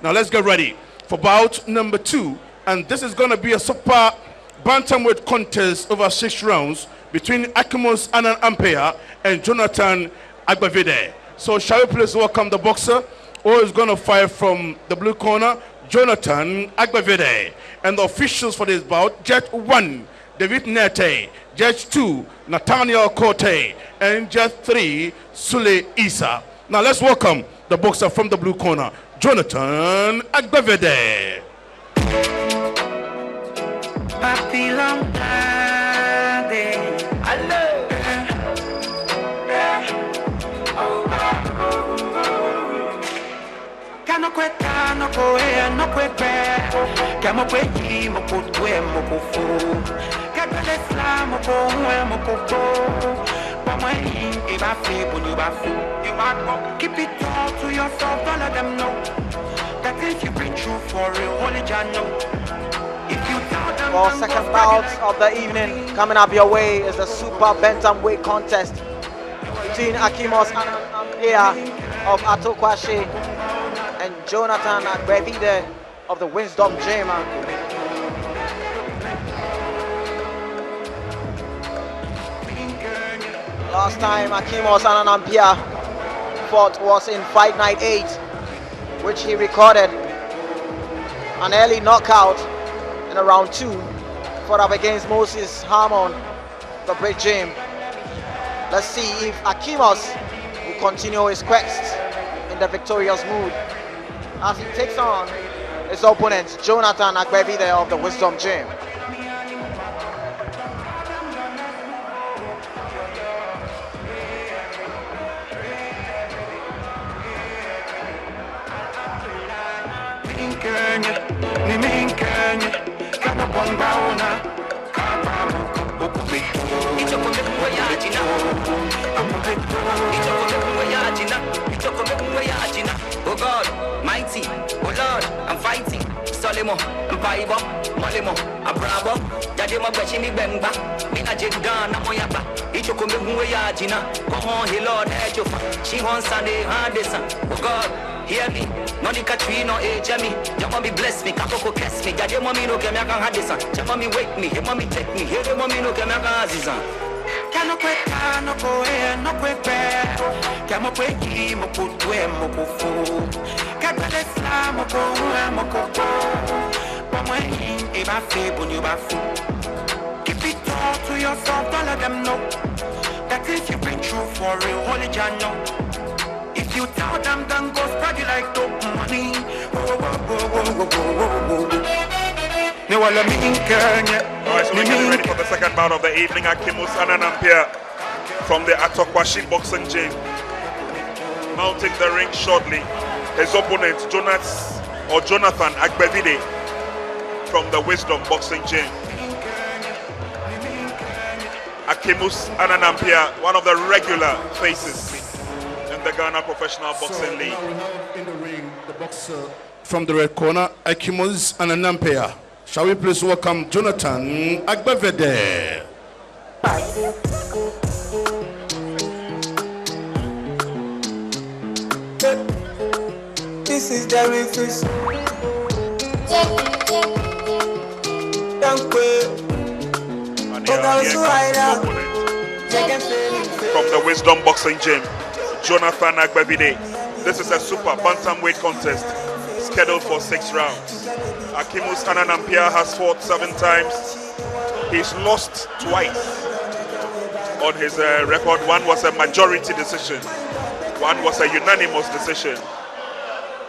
Now let's get ready for bout number 2. And this is going to be a super bantamweight contest over 6 rounds between Akimus, Annan, Ampiah and Jonathan Agbevide. So shall we please welcome the boxer who is going to fight from the blue corner, Jonathan Agbevide. And the officials for this bout, Judge 1, David Nete, Judge 2, Nathaniel Corte, and Judge 3, Sule Isa. Now let's welcome the boxer from the blue corner, Jonathan Agbevide. Keep it all to yourself, don't let them know that if you been true for real, only Jah know. If you tell them, well, second bout of the evening coming up your way is the super bantamweight contest between Akimus and Ampiah of Atokwashe and Jonathan Agbevide of the Wisdom Gym. Last time Akimus and Ampiah fought was in Fight Night 8, which he recorded an early knockout in round 2, fought up against Moses Harmon, the Great Gym. Let's see if Akimus will continue his quest in the victorious mood as he takes on his opponent, Jonathan Agbevide of the Wisdom Gym. Oh God, mighty, oh Lord, I'm fighting. Solemo, Ampiah, Molemo, Abrabo, Yadema Bashimi Bemba, Mina Jedan, Namoyaba, Ichoko Muyajina, go on, he Lord, Ejofa, she wants Sunday, Handesa. Oh God, hear me, Monica Trino, Jamie, Jamami bless me, Kapoko kiss me, Yadema no Kamakan Hadesa, Jamami wake me, Himami take me, here the Momino Kamakan Azizan. Cano quick, no go air, no quick bear. Camo quick, Moko, Moko, Captain Slam, Moko, Pamain, Eva Fable, you bafu. Keep it all to yourself, don't let them know that if you been true for real, holy Jah know. If you tell them, then go spread it like dope money. Alright, so we're getting ready for the second bout of the evening. Akimus and Ampiah from the Atokwashe boxing gym mounting the ring shortly. His opponent, Jonathan Agbevide from the Wisdom boxing gym. Akimus and Ampiah, one of the regular faces in the Ghana Professional Boxing League. In the ring, the boxer from the red corner, Akimus and Ampiah. Shall we please welcome Jonathan Agbevide? This is the refuse. From the Wisdom boxing gym, Jonathan Agbevide. This is a super bantamweight contest scheduled for 6 rounds. Akimus Annan Ampiah has fought 7 times. He's lost twice on his record. One was a majority decision. One was a unanimous decision.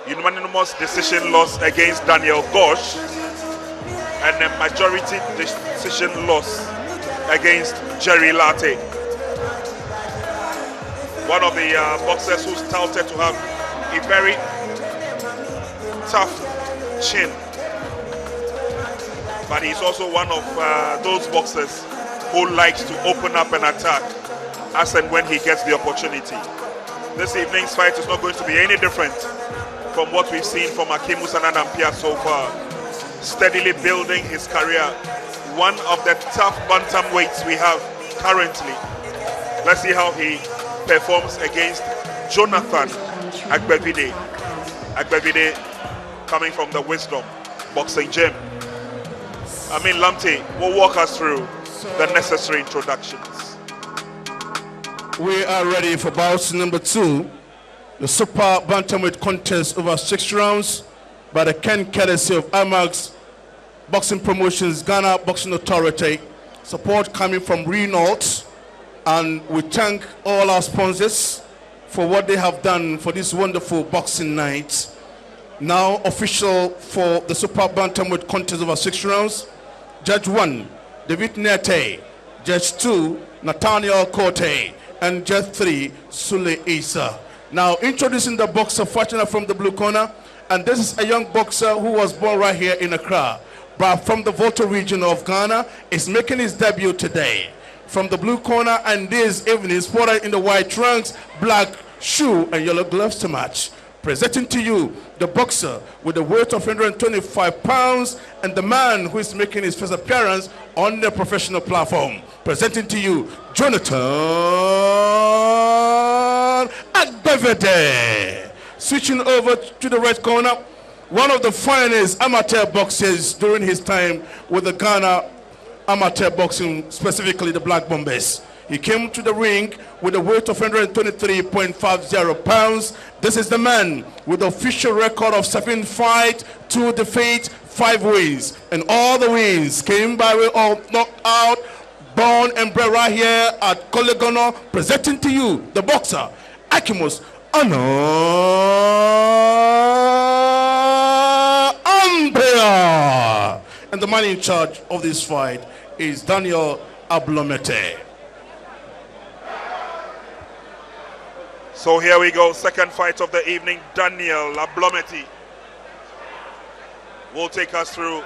Unanimous decision loss against Daniel Gosh, and a majority decision loss against Jerry Latte. One of the boxers who's touted to have a very tough chin, but he's also one of those boxers who likes to open up and attack as and when he gets the opportunity. This evening's fight is not going to be any different from what we've seen from Akimus and Ampiah so far. Steadily building his career, one of the tough bantamweights we have currently. Let's see how he performs against Jonathan Agbevide. Agbevide coming from the Wisdom Boxing Gym. Amin Lamte will walk us through the necessary introductions. We are ready for bout number 2, the Super Bantamweight contest over 6 rounds by the Ken courtesy of IMAX Boxing Promotions, Ghana Boxing Authority. Support coming from Renault, and we thank all our sponsors for what they have done for this wonderful boxing night. Now official for the Super Bantamweight contest over 6 rounds. Judge 1, David Nete. Judge 2, Nathaniel Corte. And Judge 3, Sule Isa. Now introducing the boxer fighting from the blue corner. And this is a young boxer who was born right here in Accra, but from the Volta region of Ghana, is making his debut today. From the blue corner, and this evening is spotted in the white trunks, black shoe, and yellow gloves to match. Presenting to you the boxer with a weight of 125 pounds and the man who is making his first appearance on the professional platform. Presenting to you Jonathan Agbevide. Switching over to the red corner, one of the finest amateur boxers during his time with the Ghana amateur boxing, specifically the Black Bombers. He came to the ring with a weight of 123.50 pounds. This is the man with the official record of 7 fights, 2 defeats, 5 wins. And all the wins came by way of knockout, born and bred right here at Kolegono. Presenting to you the boxer, Akimus, Annan, Ampiah. And the man in charge of this fight is Daniel Ablomete. So here we go, second fight of the evening. Daniel Ablomete will take us through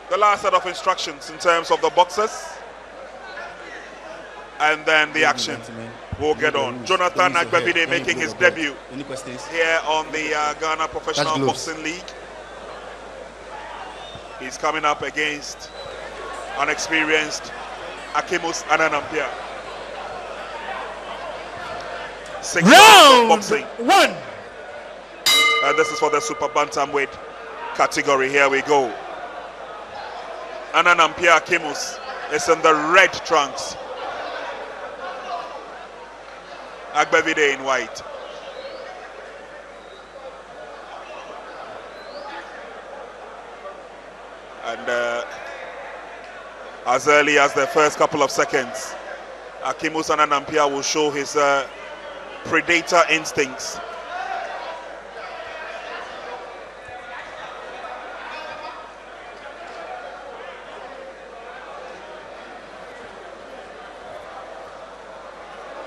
the last set of instructions in terms of the boxers, and then the action will get on. Jonathan Agbevide making his debut here on the Ghana Professional Boxing League. He's coming up against unexperienced Akimus Annan Ampiah. Round boxing. 1. And this is for the Super Bantamweight category. Here we go. Annan Ampiah Akimus is in the red trunks. Agbevide in white. And as early as the first couple of seconds, Akimus Annan Ampiah will show his predator instincts.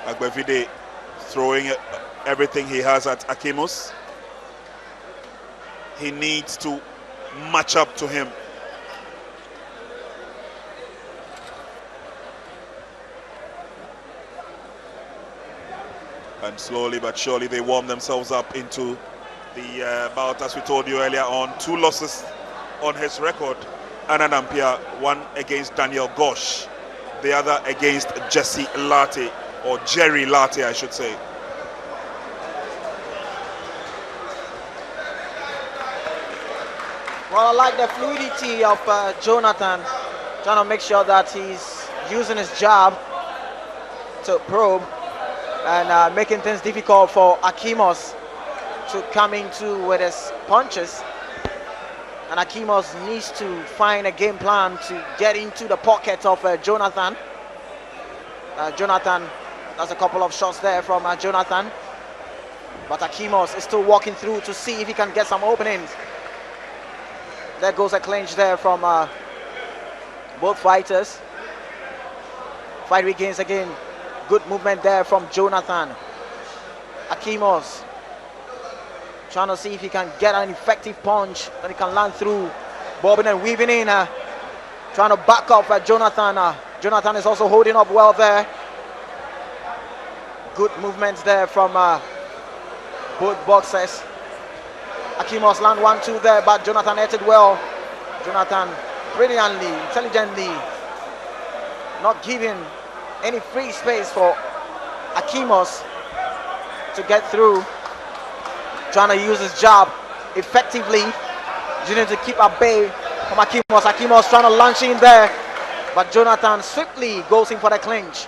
Agbevide throwing everything he has at Akimus. He needs to match up to him. And slowly but surely they warm themselves up into the bout. As we told you earlier on, 2 losses on his record. Annan Ampiah, one against Daniel Gosh, the other against Jesse Latte, or Jerry Latte I should say. Well, I like the fluidity of Jonathan, trying to make sure that he's using his jab to probe and making things difficult for Akimus to come into with his punches. And Akimus needs to find a game plan to get into the pocket of Jonathan. Jonathan, that's a couple of shots there from Jonathan. But Akimus is still walking through to see if he can get some openings. There goes a clinch there from both fighters. Fight begins again. Good movement there from Jonathan. Akimus trying to see if he can get an effective punch that he can land through, bobbing and weaving in, trying to back up Jonathan. Jonathan is also holding up well there. Good movements there from both boxers. Akimus land 1-2 there, but Jonathan hit it well. Jonathan brilliantly, intelligently, not giving any free space for Akimus to get through, trying to use his jab effectively using it to keep at bay from Akimus. Akimus trying to launch in there, but Jonathan swiftly goes in for the clinch.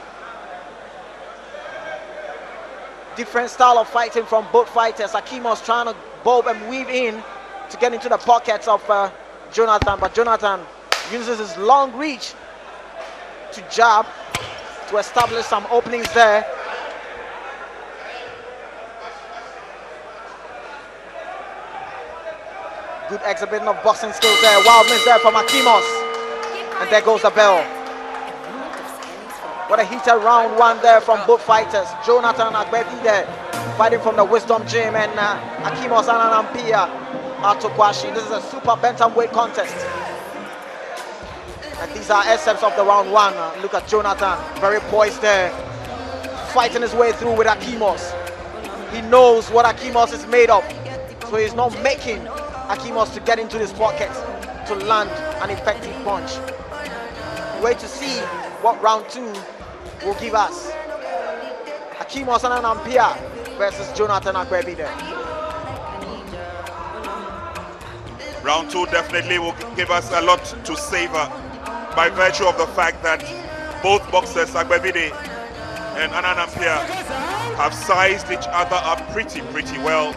Different style of fighting from both fighters. Akimus trying to bob and weave in to get into the pockets of Jonathan, but Jonathan uses his long reach to jab to establish some openings there. Good exhibition of boxing skills there. Wild miss there from Akimus. And there goes the bell. What a heated round one there from both fighters. Jonathan Agbevide fighting from the Wisdom Gym, and Akimus Annan Ampiah Atokwashi. This is a super bantamweight contest. And these are excerpts of the round one. Look at Jonathan, very poised there, fighting his way through with Akimus. He knows what Akimus is made of, so he's not making Akimus to get into his pocket to land an effective punch. Wait to see what round two will give us. Akimus and Ampiah versus Jonathan Agbevide. Round two definitely will give us a lot to savor by virtue of the fact that both boxers, Agbevide and Annan Ampiah, have sized each other up pretty well.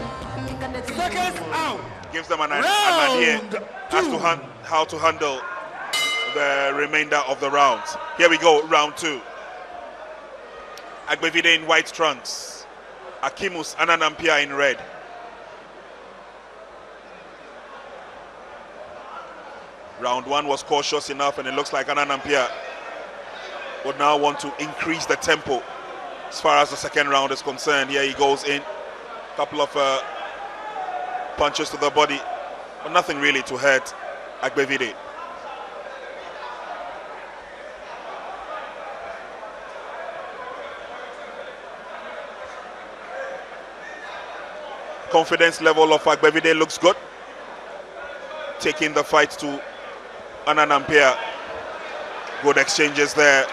Gives them an idea as to how to handle the remainder of the rounds. Here we go, round two. Agbevide in white trunks, Akimus Annan Ampiah in red. Round one was cautious enough, and it looks like Annan Ampiah would now want to increase the tempo as far as the second round is concerned. Here he goes in, a couple of punches to the body, but nothing really to hurt Agbevide. Confidence level of Agbevide looks good, taking the fight to Annan Ampiah. Good exchanges there.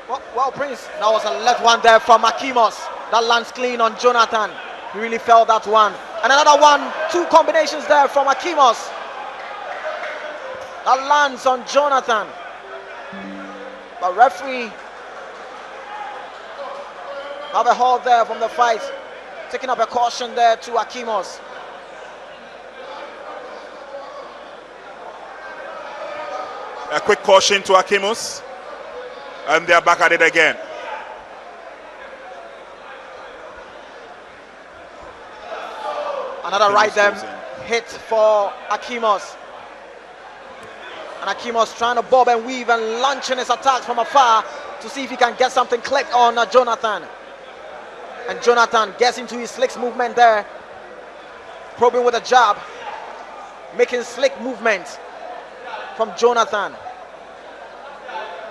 Well, Prince, that was a left one there from Akimus. That lands clean on Jonathan. He really felt that one. And another one, two combinations there from Akimus. That lands on Jonathan. But referee have a hold there from the fight, taking up a caution there to Akimus. A quick caution to Akimus, and they're back at it again. Another right them hit for Akimus. And Akimus trying to bob and weave and launching his attacks from afar to see if he can get something clicked on Jonathan. And Jonathan gets into his slick movement there, probing with a jab, making slick movements from Jonathan.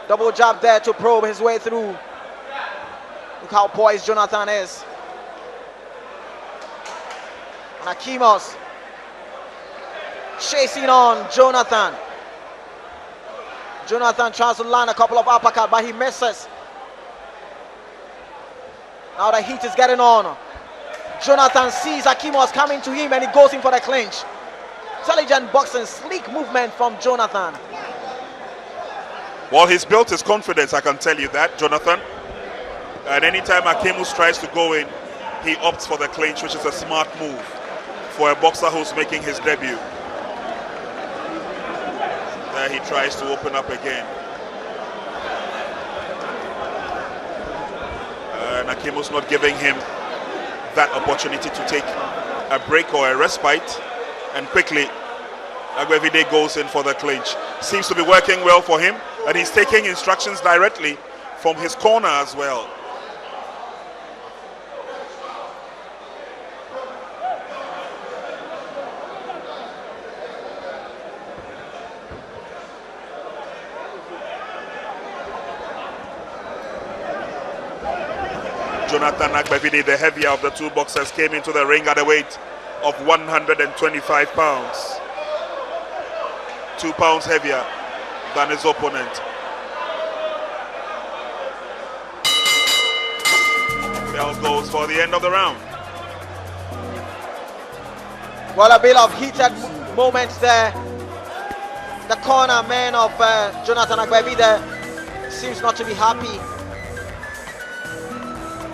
Double jab there to probe his way through. Look how poised Jonathan is. And Akimus chasing on Jonathan. Jonathan tries to land a couple of uppercuts, but he misses. Now the heat is getting on. Jonathan sees Akimus coming to him, and he goes in for the clinch. Intelligent boxing, sleek movement from Jonathan. Well, he's built his confidence, I can tell you that, Jonathan. And anytime Akimus tries to go in, he opts for the clinch, which is a smart move for a boxer who's making his debut. There he tries to open up again. And Akimus not giving him that opportunity to take a break or a respite. And quickly, Agbevide goes in for the clinch. Seems to be working well for him, and he's taking instructions directly from his corner as well. Jonathan Agbevide, the heavier of the two boxers, came into the ring at a weight of 125 pounds. 2 pounds heavier than his opponent. Bell goes for the end of the round. Well, a bit of heated moments there. The corner man of Jonathan Agbevide seems not to be happy.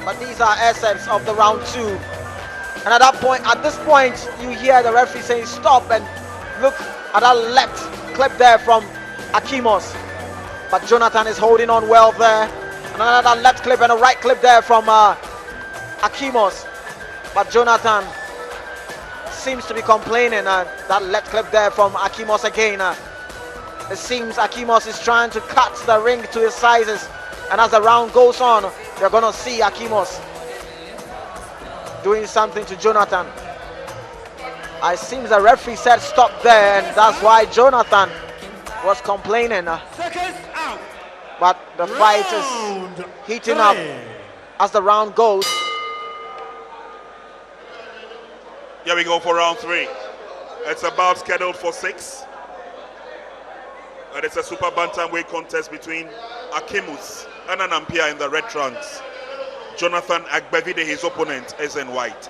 But these are assets of the round 2. And at this point, you hear the referee saying stop and look at that left clip there from Akimus. But Jonathan is holding on well there. And another left clip and a right clip there from Akimus. But Jonathan seems to be complaining. That left clip there from Akimus again. It seems Akimus is trying to cut the ring to his sizes. And as the round goes on, you're going to see Akimus doing something to Jonathan. It seems the referee said stop there, and that's why Jonathan was complaining. But the fight is heating up as the round goes. Here we go for round 3. It's about scheduled for 6. And it's a super bantamweight contest between Akimus and Ampiah in the red trunks. Jonathan Agbevide, his opponent, is in white.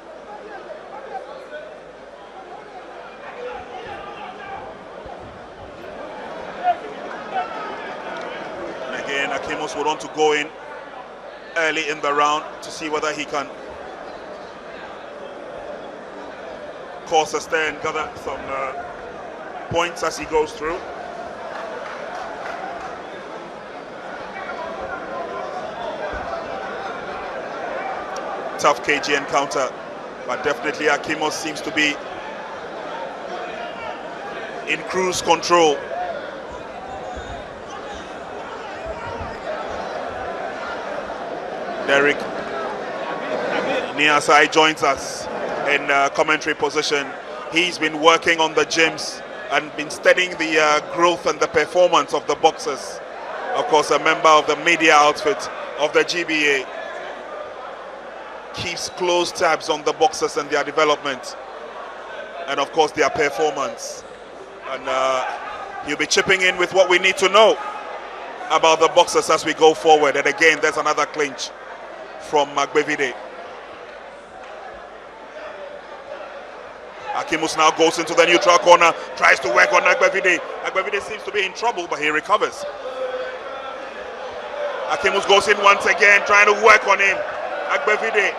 And again, Akimus would want to go in early in the round to see whether he can cause a stir and gather some points as he goes through. Tough KG encounter, but definitely Akimus seems to be in cruise control. Derek Niasai joins us in commentary position. He's been working on the gyms and been studying the growth and the performance of the boxers. Of course, a member of the media outfit of the GBA. Keeps close tabs on the boxers and their development, and of course their performance. And he'll be chipping in with what we need to know about the boxers as we go forward. And again, there's another clinch from Agbevide. Akimus now goes into the neutral corner, tries to work on Agbevide. Agbevide seems to be in trouble, but he recovers. Akimus goes in once again, trying to work on him. Agbevide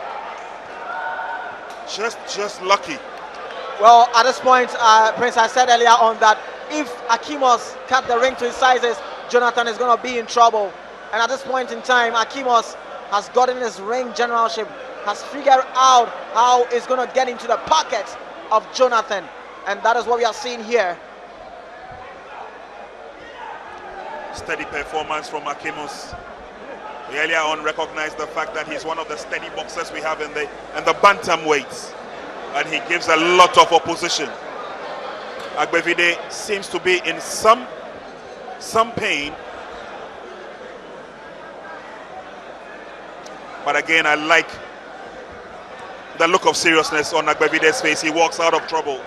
just lucky. Well, at this point, Prince, I said earlier on that if Akimus cut the ring to his sizes, Jonathan is going to be in trouble. And at this point in time, Akimus has gotten his ring generalship, has figured out how he's going to get into the pocket of Jonathan. And that is what we are seeing here. Steady performance from Akimus. We earlier on recognized the fact that he's one of the steady boxers we have in the bantamweights, and he gives a lot of opposition. Agbevide seems to be in some pain, but again, I like the look of seriousness on Agbevide's face. He walks out of trouble,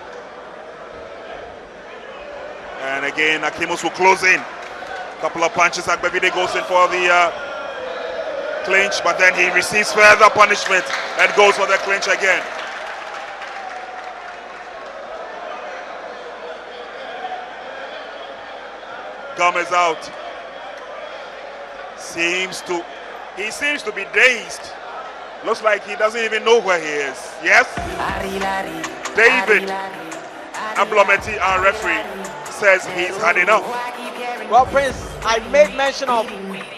and again, Akimus will close in. A couple of punches. Agbevide goes in for the clinch, but then he receives further punishment and goes for the clinch again. Gum is out. He seems to be dazed. Looks like he doesn't even know where he is. Yes? David Ablometi, our referee, says he's had enough. Well, Prince, I made mention of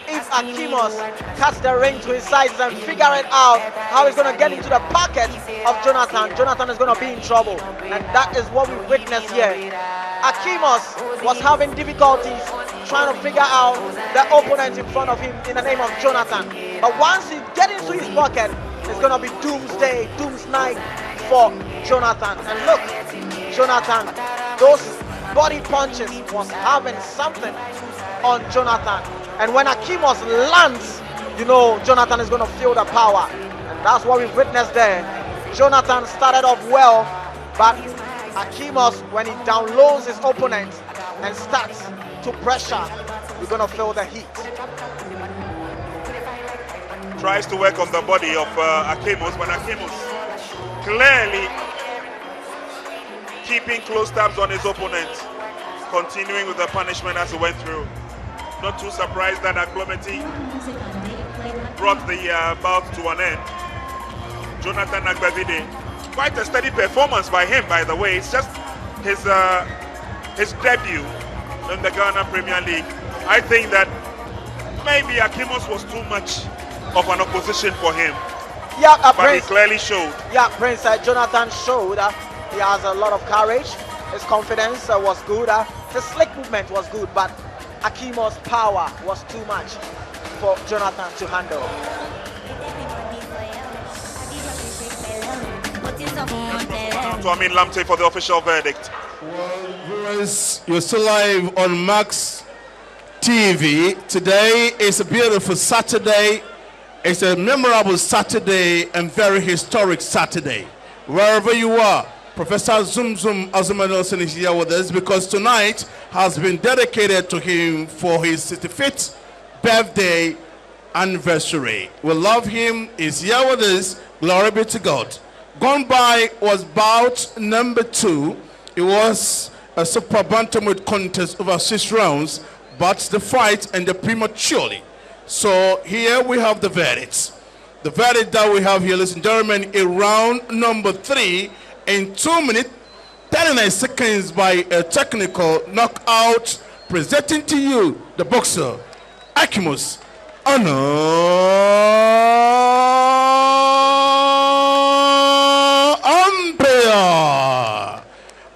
if Akimus cuts the ring to his sizes and figure it out how he's going to get into the pocket of Jonathan, Jonathan is going to be in trouble. And that is what we witnessed here. Akimus was having difficulties trying to figure out the opponent in front of him in the name of Jonathan. But once he gets into his pocket, it's going to be doomsday, doomsnight for Jonathan. And look, Jonathan, those body punches was having something on Jonathan. And when Akimus lands, you know Jonathan is going to feel the power. And that's what we witnessed there. Jonathan started off well, but Akimus, when he downloads his opponent and starts to pressure, you're going to feel the heat. Tries to work on the body of Akimus, but Akimus clearly keeping close tabs on his opponent, continuing with the punishment as he went through. Not too surprised that Agbevide brought the bout to an end. Jonathan Agbevide, quite a steady performance by him, by the way. It's just his debut in the Ghana Premier League. I think that maybe Akimus was too much of an opposition for him. Yeah, but Prince, he clearly showed. Yeah, Prince, Jonathan showed he has a lot of courage. His confidence was good. The slick movement was good, but Akimus' power was too much for Jonathan to handle. So I mean Lamte for the official verdict. Well, viewers, you're still live on Max TV. Today is a beautiful Saturday. It's a memorable Saturday and very historic Saturday. Wherever you are, Professor Zum Azuma Nelson is here with us because tonight has been dedicated to him for his 65th birthday anniversary. We love him. He's here with us. Glory be to God. Gone by was bout number 2. It was a super bantamweight contest over 6 rounds, but the fight ended prematurely. So here we have the verdicts. The verdict that we have here, ladies and gentlemen, in round number 3 in 2 minutes 39 seconds by a technical knockout, presenting to you the boxer Akimus Ampiah.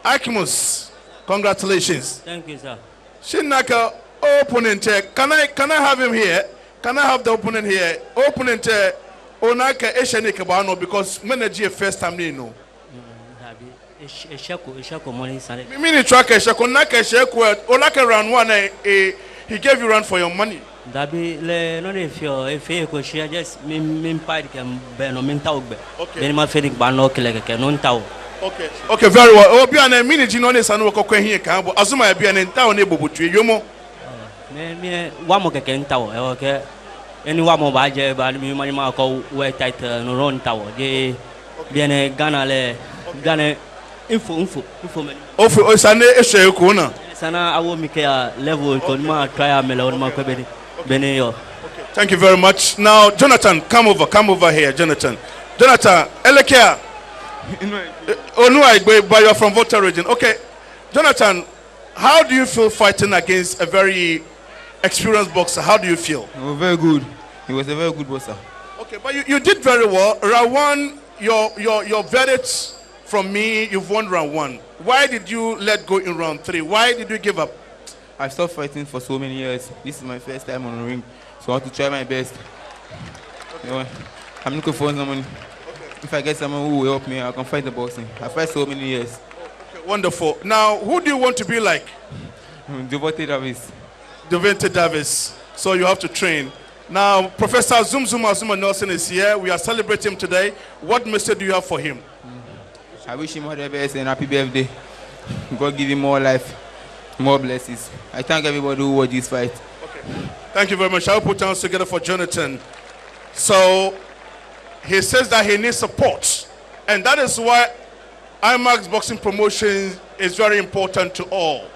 Akimus, congratulations. Thank you, sir. Shinaka opponent, can I have him here? Can I have the opponent here? Opponent Onaka Eshanika Bano, because manager first time you know. Mini track Eshako Naka Eshako Onaka round 1 he gave you run for your money. Dabi le no if you ko share just min part can be no min taw be. Ben ma fedik ba no kele ke no taw. Okay. Okay, very well. Obi an minute no ne sanu ko kwan here kan bo azuma bia ne taw ne bobotue yomo. Me wa mo ke taw e okay. Any wa mo ba je ba mi ma ko we tight no ron taw. Je bien Ghana le Ghana info me. Ofo osane ehwe ko na. Sana awo mi ke level ko ma try me le ma ko be bene yo. Thank you very much. Now Jonathan, come over here, Jonathan. Jonathan, Elekia. Oh no, but you're from Volta region. Okay, Jonathan, how do you feel fighting against a very experienced boxer? How do you feel? Oh, very good. He was a very good boxer. Okay, but you did very well. Round 1, your verdict from me, you've won round 1. Why did you let go in round 3? Why did you give up? I stopped fighting for so many years. This is my first time on the ring, so I want to try my best. Okay. You know, I'm looking for someone. If I get someone who will help me, I can fight the boxing. I fight so many years. Okay, wonderful. Now, who do you want to be like? Devontae Davis. Devontae Davis. So you have to train. Now, Professor Azuma Nelson is here. We are celebrating him today. What message do you have for him? I wish him all the best and happy birthday. God give him more life, more blessings. I thank everybody who watched this fight. Okay. Thank you very much. I'll put hands together for Jonathan. So, he says that he needs support. And that is why IMAX Boxing Promotions is very important to all.